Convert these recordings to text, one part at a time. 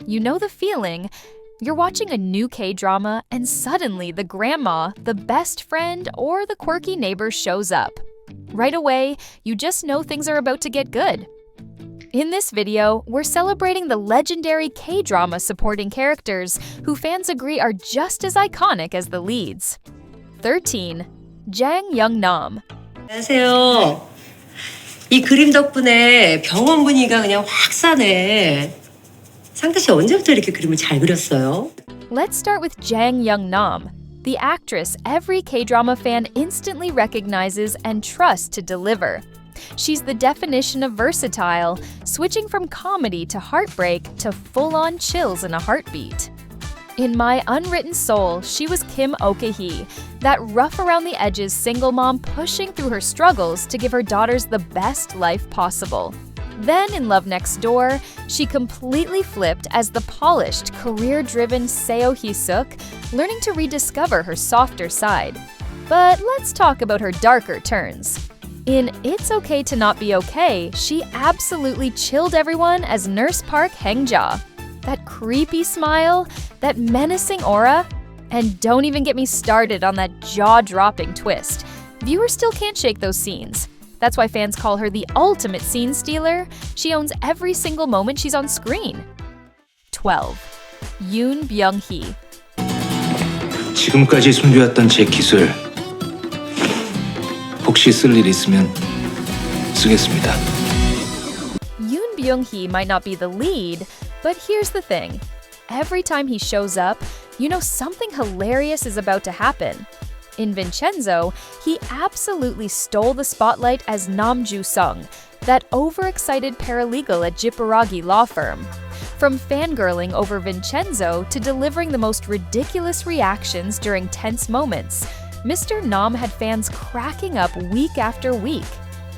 You know the feeling. You're watching a new K-drama and suddenly the grandma, the best friend, or the quirky neighbor shows up. Right away, you just know things are about to get good. In this video, we're celebrating the legendary K-drama supporting characters who fans agree are just as iconic as the leads. 13. Jang Young-nam. 안녕하세요. 이 그림 덕분에 병원 분위기가 그냥 확 사네. 상태 씨 언제부터 이렇게 그림을 잘 그렸어요? Let's start with Jang Young-nam, the actress every K-drama fan instantly recognizes and trusts to deliver. She's the definition of versatile, switching from comedy to heartbreak to full-on chills in a heartbeat. In My Unwritten Soul, she was Kim Ok-hee, that rough-around-the-edges single mom pushing through her struggles to give her daughters the best life possible. Then in Love Next Door, she completely flipped as the polished, career-driven Seo Hye-suk, learning to rediscover her softer side. But let's talk about her darker turns. In It's Okay to Not Be Okay, she absolutely chilled everyone as Nurse Park Heng-ja. That creepy smile, that menacing aura, and don't even get me started on that jaw-dropping twist. Viewers still can't shake those scenes. That's why fans call her the ultimate scene stealer. She owns every single moment she's on screen. 12. Yoon Byung-hee. 지금까지 숨겨왔던 제 기술 혹시 쓸 일 있으면 쓰겠습니다. Yoon Byung-hee might not be the lead, but here's the thing. Every time he shows up, you know something hilarious is about to happen. In Vincenzo, he absolutely stole the spotlight as Nam Ju-sung, that overexcited paralegal at Jipperagi law firm. From fangirling over Vincenzo to delivering the most ridiculous reactions during tense moments, Mr. Nam had fans cracking up week after week.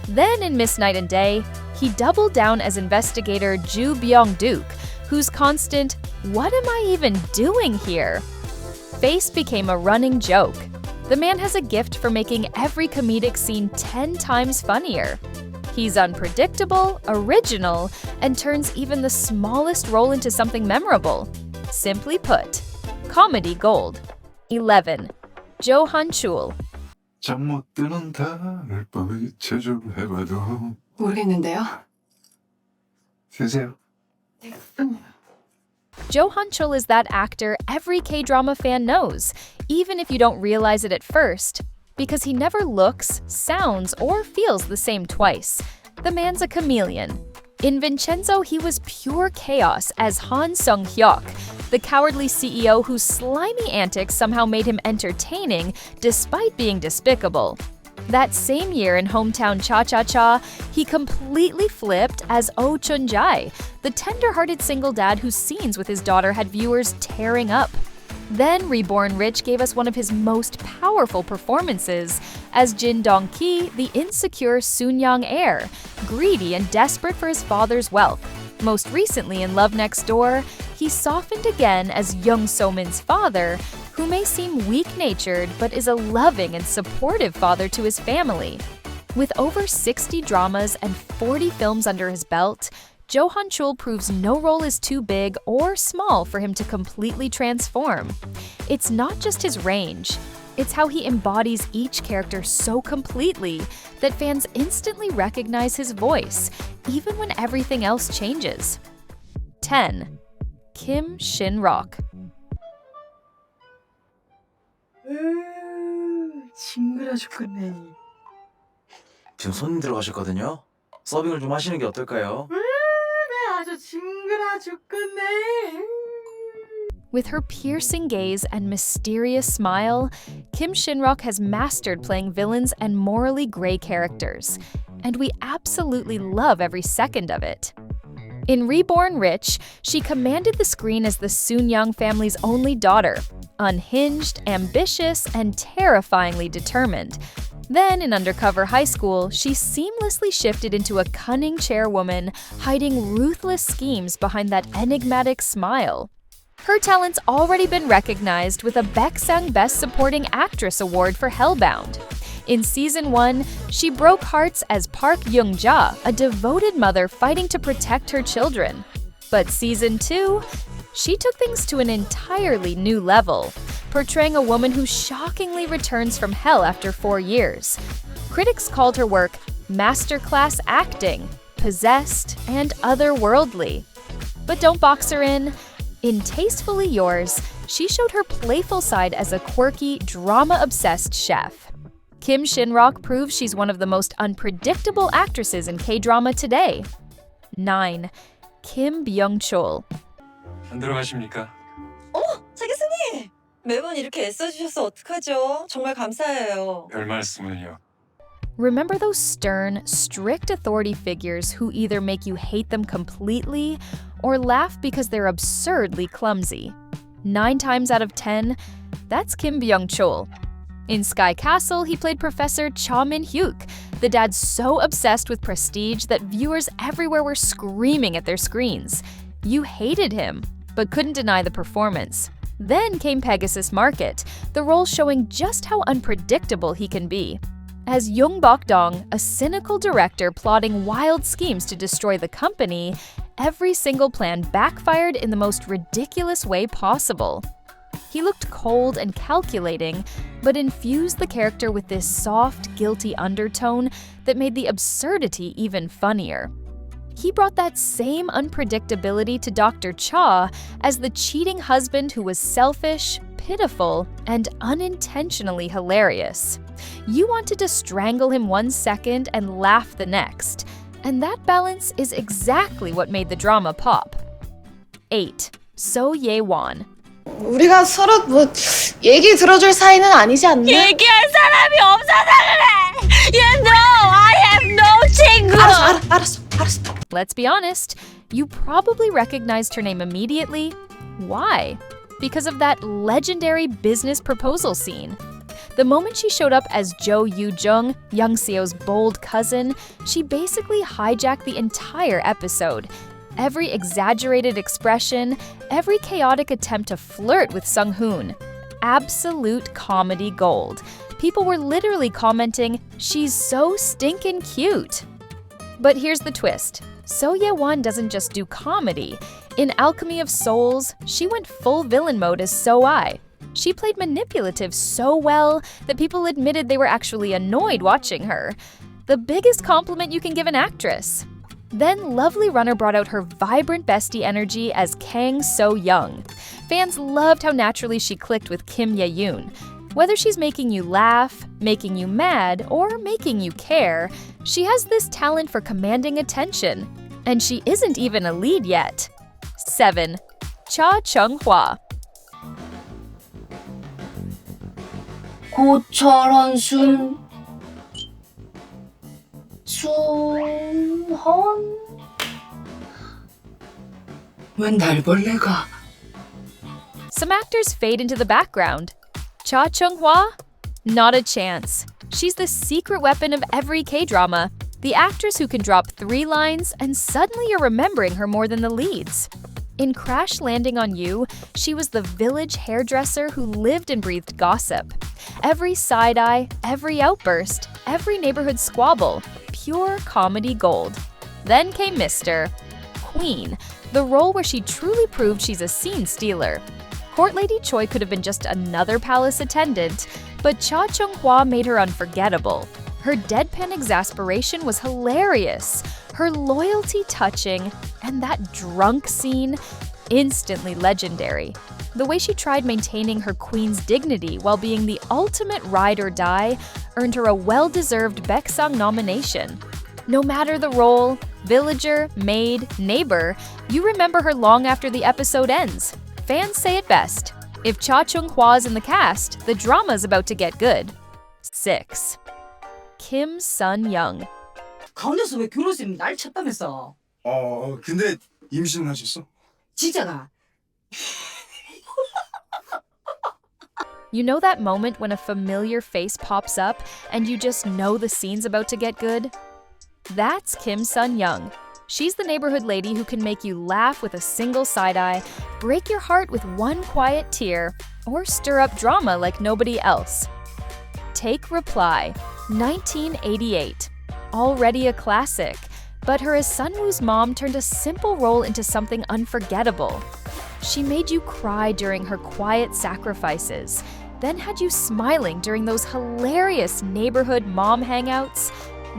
Then in Miss Night and Day, he doubled down as investigator Ju Byung-duk, whose constant, "What am I even doing here?" face became a running joke. The man has a gift for making every comedic scene 10 times funnier. He's unpredictable, original, and turns even the smallest role into something memorable. Simply put, comedy gold. 11. Han-chul. 잠 못 드는 달을 밤에 제조해봐도 모르겠는데요. 드세요. Han-chul is that actor every K-drama fan knows, even if you don't realize it at first, because he never looks, sounds, or feels the same twice. The man's a chameleon. In Vincenzo, he was pure chaos as Han Sung-hyuk, the cowardly CEO whose slimy antics somehow made him entertaining despite being despicable. That same year in Hometown Cha-Cha-Cha, he completely flipped as Oh Chun-jae, the tender-hearted single dad whose scenes with his daughter had viewers tearing up. Then Reborn Rich gave us one of his most powerful performances as Jin Dong-ki, the insecure Soon-young heir, greedy and desperate for his father's wealth. Most recently in Love Next Door, he softened again as Young So-min's father, who may seem weak-natured but is a loving and supportive father to his family. With over 60 dramas and 40 films under his belt, Han-chul proves no role is too big or small for him to completely transform. It's not just his range, it's how he embodies each character so completely that fans instantly recognize his voice, even when everything else changes. 10. Shin-rok. 징그러 죽겠네. 지금 손님 들어가셨거든요. 서빙을 좀 하시는 게 어떨까요? 아주 징그러 죽겠네. With her piercing gaze and mysterious smile, Shin-rok has mastered playing villains and morally gray characters, and we absolutely love every second of it. In Reborn Rich, she commanded the screen as the Soon-young family's only daughter, unhinged, ambitious, and terrifyingly determined. Then, in Undercover High School, she seamlessly shifted into a cunning chairwoman, hiding ruthless schemes behind that enigmatic smile. Her talent's already been recognized with a Baeksang Best Supporting Actress Award for Hellbound. In Season 1, she broke hearts as Park Young-ja, a devoted mother fighting to protect her children. But Season 2, she took things to an entirely new level, portraying a woman who shockingly returns from hell after 4 years. Critics called her work masterclass acting, possessed, and otherworldly. But don't box her in. In Tastefully Yours, she showed her playful side as a quirky, drama-obsessed chef. Kim Shin-rok proves she's one of the most unpredictable actresses in K-drama today. 9. Kim Byung-chul. 안 들어가십니까? 차 교수님! 매번 이렇게 애써주셔서 어떡하죠? 정말 감사해요. 별 말씀을요. Remember those stern, strict authority figures who either make you hate them completely or laugh because they're absurdly clumsy? 9 times out of 10, that's Kim Byung-chul. In Sky Castle, he played Professor Cha Min-hyuk, the dad so obsessed with prestige that viewers everywhere were screaming at their screens. You hated him, but couldn't deny the performance. Then came Pegasus Market, the role showing just how unpredictable he can be. As Young Bok-dong, a cynical director plotting wild schemes to destroy the company, every single plan backfired in the most ridiculous way possible. He looked cold and calculating, but infused the character with this soft, guilty undertone that made the absurdity even funnier. He brought that same unpredictability to Dr. Cha as the cheating husband who was selfish, pitiful, and unintentionally hilarious. You wanted to strangle him 1 second and laugh the next, and that balance is exactly what made the drama pop. 8. Seo Hye-won. 우리가 서로 뭐 얘기 들어줄 사이는 아니지 않나? 얘기할 사람이 없어서 그래. You know I have no 친구. 알았어. Let's be honest, you probably recognized her name immediately. Why? Because of that legendary business proposal scene. The moment she showed up as Jo Yoo-jung, Young Seo's bold cousin, she basically hijacked the entire episode. Every exaggerated expression, every chaotic attempt to flirt with Sung-hoon. Absolute comedy gold. People were literally commenting, "She's so stinkin' cute." But here's the twist. Seo Hye-won doesn't just do comedy. In Alchemy of Souls, she went full villain mode as Seo Hye. She played manipulative so well that people admitted they were actually annoyed watching her. The biggest compliment you can give an actress. Then Lovely Runner brought out her vibrant bestie energy as Kang So-young. Fans loved how naturally she clicked with Kim Ye-yoon. Whether she's making you laugh, making you mad, or making you care, she has this talent for commanding attention. And she isn't even a lead yet. 7. Cha Chung-hwa. 고철원 순헌 웬 날벌레가? Some actors fade into the background. Cha Chung-hwa? Not a chance. She's the secret weapon of every K-drama. The actress who can drop 3 lines and suddenly you're remembering her more than the leads. In Crash Landing on You, she was the village hairdresser who lived and breathed gossip. Every side-eye, every outburst, every neighborhood squabble, pure comedy gold. Then came Mr. Queen, the role where she truly proved she's a scene stealer. Court Lady Choi could have been just another palace attendant, but Cha Chung-hwa made her unforgettable. Her deadpan exasperation was hilarious, her loyalty touching, and that drunk scene, instantly legendary. The way she tried maintaining her queen's dignity while being the ultimate ride or die earned her a well-deserved Baeksang nomination. No matter the role, villager, maid, neighbor, you remember her long after the episode ends. Fans say it best. If Cha Chung-hwa's in the cast, the drama's about to get good. 6. Kim Sun-young. 가운데서 왜 결혼했으면 날 쳤다면서? 근데 임신하셨어? 진짜가? You know that moment when a familiar face pops up and you just know the scene's about to get good? That's Kim Sun-young. She's the neighborhood lady who can make you laugh with a single side-eye, break your heart with one quiet tear, or stir up drama like nobody else. Take Reply, 1988. Already a classic, but her as Sun-woo's mom turned a simple role into something unforgettable. She made you cry during her quiet sacrifices, then had you smiling during those hilarious neighborhood mom hangouts.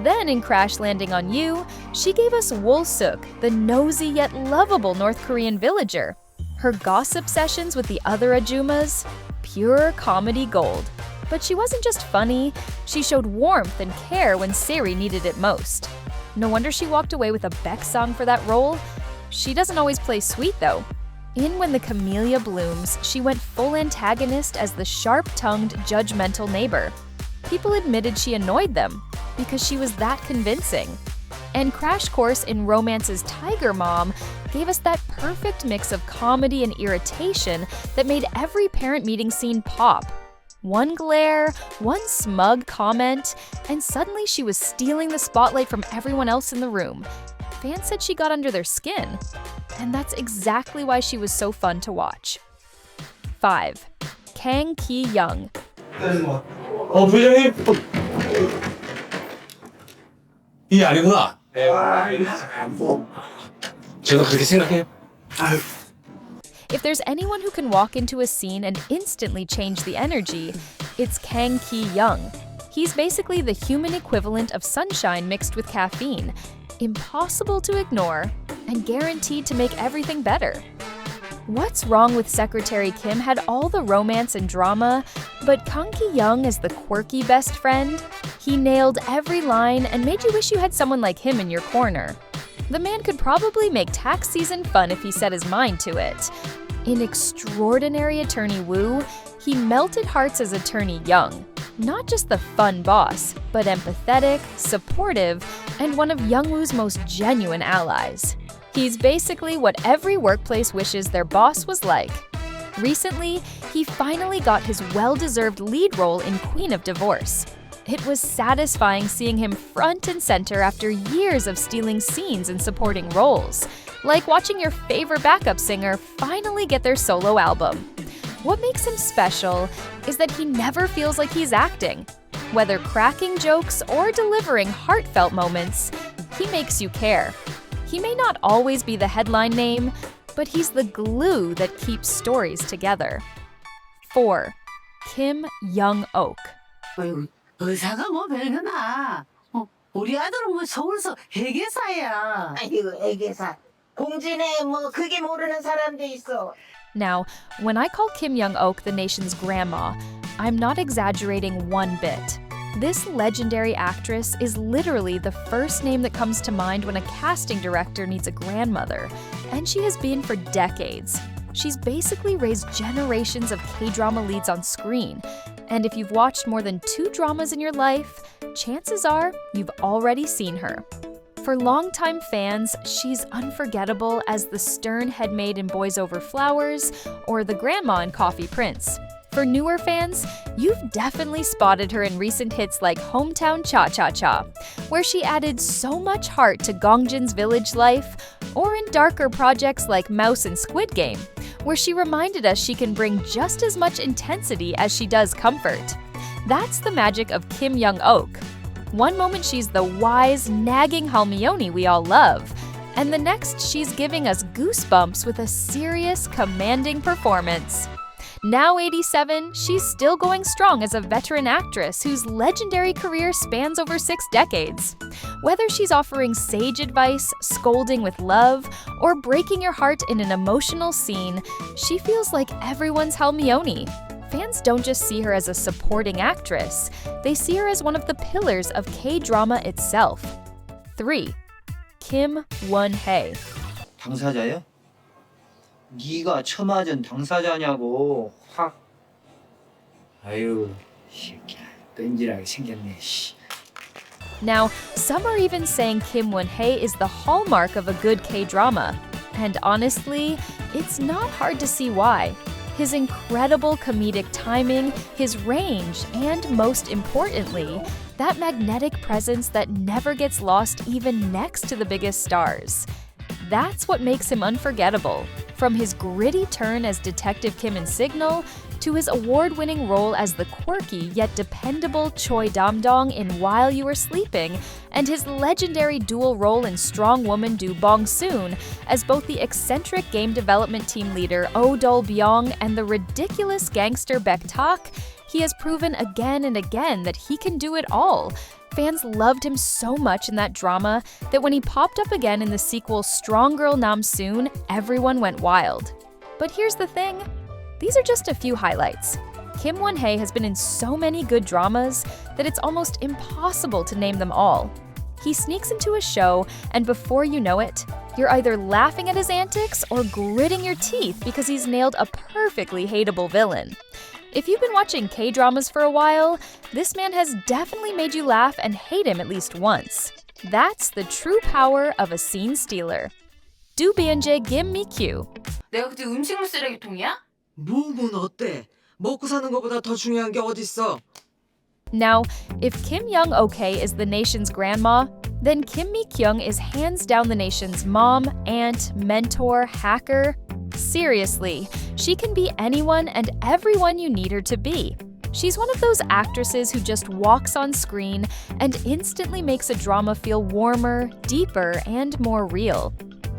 Then in Crash Landing on You, she gave us Wol-suk, the nosy yet lovable North Korean villager. Her gossip sessions with the other Ajumas, pure comedy gold. But she wasn't just funny, she showed warmth and care when Seri needed it most. No wonder she walked away with a Beck song for that role. She doesn't always play sweet though. In When the Camellia Blooms, she went full antagonist as the sharp-tongued, judgmental neighbor. People admitted she annoyed them because she was that convincing. And Crash Course in Romance's Tiger Mom gave us that perfect mix of comedy and irritation that made every parent meeting scene pop. One glare, one smug comment, and suddenly she was stealing the spotlight from everyone else in the room. Fans said she got under their skin. And that's exactly why she was so fun to watch. 5. Kang Ki-young. 부장님. 이게 아니구나. 저도 그렇게 생각해요. If there's anyone who can walk into a scene and instantly change the energy, it's Kang Ki-young. He's basically the human equivalent of sunshine mixed with caffeine, impossible to ignore, and guaranteed to make everything better. What's Wrong with Secretary Kim had all the romance and drama, but Kang Ki-young as the quirky best friend? He nailed every line and made you wish you had someone like him in your corner. The man could probably make tax season fun if he set his mind to it. In Extraordinary Attorney Woo, he melted hearts as Attorney Young. Not just the fun boss, but empathetic, supportive, and one of Young-woo's most genuine allies. He's basically what every workplace wishes their boss was like. Recently, he finally got his well-deserved lead role in Queen of Divorce. It was satisfying seeing him front and center after years of stealing scenes and supporting roles, like watching your favorite backup singer finally get their solo album. What makes him special is that he never feels like he's acting. Whether cracking jokes or delivering heartfelt moments, he makes you care. He may not always be the headline name, but he's the glue that keeps stories together. 4. Kim Young-ok. 어이구, 의사가 뭐 별거나. 우리 아들은 뭐 서울서 회계사야. 아이고 애기사 공진에 뭐 그게 모르는 사람도 있어. Now, when I call Kim Young-ok the nation's grandma, I'm not exaggerating one bit. This legendary actress is literally the first name that comes to mind when a casting director needs a grandmother, and she has been for decades. She's basically raised generations of K-drama leads on screen, and if you've watched more than 2 dramas in your life, chances are you've already seen her. For longtime fans, she's unforgettable as the stern headmaid in Boys Over Flowers or the grandma in Coffee Prince. For newer fans, you've definitely spotted her in recent hits like Hometown Cha-Cha-Cha, where she added so much heart to Gongjin's village life, or in darker projects like Mouse and Squid Game, where she reminded us she can bring just as much intensity as she does comfort. That's the magic of Kim Young-ok. One moment she's the wise, nagging Halmyeoni we all love, and the next she's giving us goosebumps with a serious, commanding performance. Now 87, she's still going strong as a veteran actress whose legendary career spans over 6 decades. Whether she's offering sage advice, scolding with love, or breaking your heart in an emotional scene, she feels like everyone's Halmyeoni. Fans don't just see her as a supporting actress, they see her as one of the pillars of K-drama itself. 3. Kim Won-hae. 당사자요? 네가 처맞은 당사자냐고 확. 아유, 새끼야, 뺀질하게 생겼네. 씨. Now, some are even saying Kim Won-hae is the hallmark of a good K-drama. And honestly, it's not hard to see why. His incredible comedic timing, his range, and most importantly, that magnetic presence that never gets lost even next to the biggest stars. That's what makes him unforgettable. From his gritty turn as Detective Kim in Signal, to his award-winning role as the quirky yet dependable Choi Dam-dong in While You Were Sleeping, and his legendary dual role in Strong Woman Do Bong-soon as both the eccentric game development team leader Oh Dol-byung and the ridiculous gangster Baek-tak, he has proven again and again that he can do it all. Fans loved him so much in that drama that when he popped up again in the sequel Strong Girl Nam-soon, everyone went wild. But here's the thing. These are just a few highlights. Kim Won-hae has been in so many good dramas that it's almost impossible to name them all. He sneaks into a show, and before you know it, you're either laughing at his antics or gritting your teeth because he's nailed a perfectly hateable villain. If you've been watching K-dramas for a while, this man has definitely made you laugh and hate him at least once. That's the true power of a scene stealer. Do BNJ Kim Mi-kyung. 내가 그때 음식물 쓰레기통이야? 뭐면 어때? 먹고 사는 것보다 더 중요한 게 어딨어? Now, if Kim Young-ok is the nation's grandma, then Kim Mi-kyung is hands down the nation's mom, aunt, mentor, hacker. Seriously, she can be anyone and everyone you need her to be. She's one of those actresses who just walks on screen and instantly makes a drama feel warmer, deeper, and more real.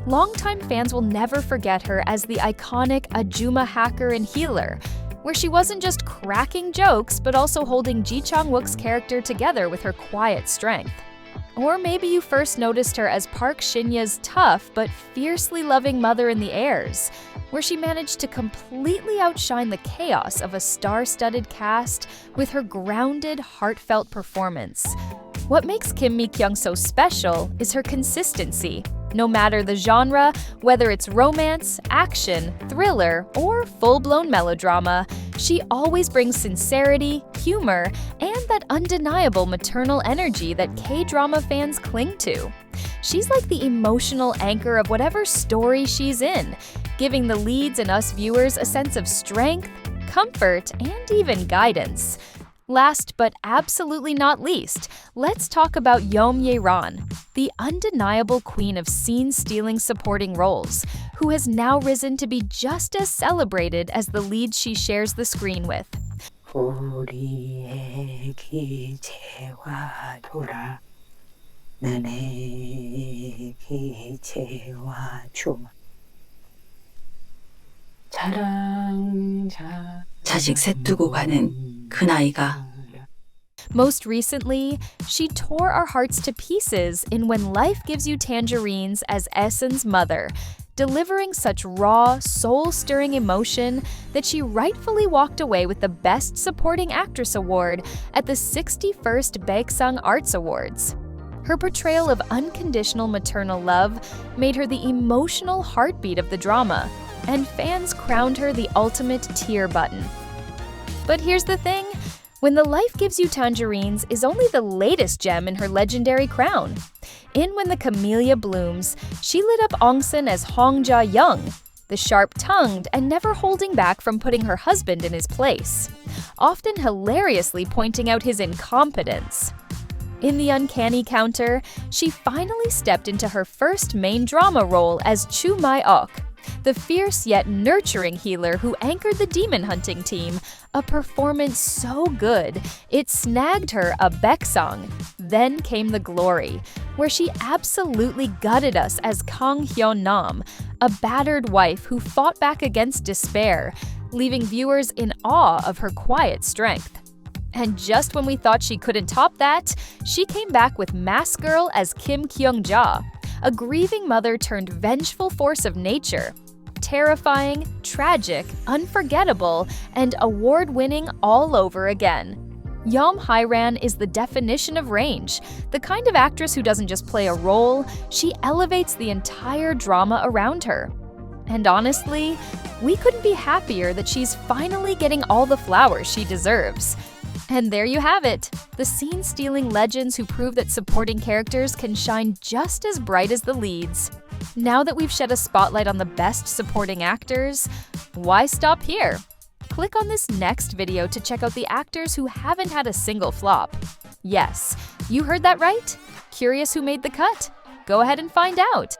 Longtime fans will never forget her as the iconic Ajuma hacker and healer, where she wasn't just cracking jokes but also holding Ji Chang-wook's character together with her quiet strength. Or maybe you first noticed her as Park Shin-ye's tough but fiercely loving mother in The Heirs, where she managed to completely outshine the chaos of a star-studded cast with her grounded, heartfelt performance. What makes Kim Mi-kyung so special is her consistency. No matter the genre, whether it's romance, action, thriller, or full-blown melodrama, she always brings sincerity, humor, and that undeniable maternal energy that K-drama fans cling to. She's like the emotional anchor of whatever story she's in, giving the leads and us viewers a sense of strength, comfort, and even guidance. Last but absolutely not least, let's talk about Yeom Hye-ran, the undeniable queen of scene-stealing supporting roles, who has now risen to be just as celebrated as the leads she shares the screen with. 우리의 기체와 돌아 나의 기체와 춤 자식 셋 두고 가는 그 나이가 Most recently, she tore our hearts to pieces in When Life Gives You Tangerines as Essen's mother, delivering such raw, soul-stirring emotion that she rightfully walked away with the Best Supporting Actress Award at the 61st Baeksang Arts Awards. Her portrayal of unconditional maternal love made her the emotional heartbeat of the drama, and fans crowned her the ultimate tear button. But here's the thing. When the Life Gives You Tangerines is only the latest gem in her legendary crown. In When the Camellia Blooms, she lit up Ongsun as Hong Ja-young, the sharp-tongued and never holding back from putting her husband in his place, often hilariously pointing out his incompetence. In The Uncanny Counter, she finally stepped into her first main drama role as Chu My-ok, the fierce yet nurturing healer who anchored the demon hunting team, a performance so good it snagged her a Baeksang. Then came the glory, where she absolutely gutted us as Kang Ki-young, a battered wife who fought back against despair, leaving viewers in awe of her quiet strength. And just when we thought she couldn't top that, she came back with Mask Girl as Kim Kyung-ja, a grieving mother turned vengeful force of nature. Terrifying, tragic, unforgettable, and award-winning all over again. Yeom Hye-ran is the definition of range, the kind of actress who doesn't just play a role, she elevates the entire drama around her. And honestly, we couldn't be happier that she's finally getting all the flowers she deserves. And there you have it, the scene-stealing legends who prove that supporting characters can shine just as bright as the leads. Now that we've shed a spotlight on the best supporting actors, why stop here? Click on this next video to check out the actors who haven't had a single flop. Yes, you heard that right? Curious who made the cut? Go ahead and find out.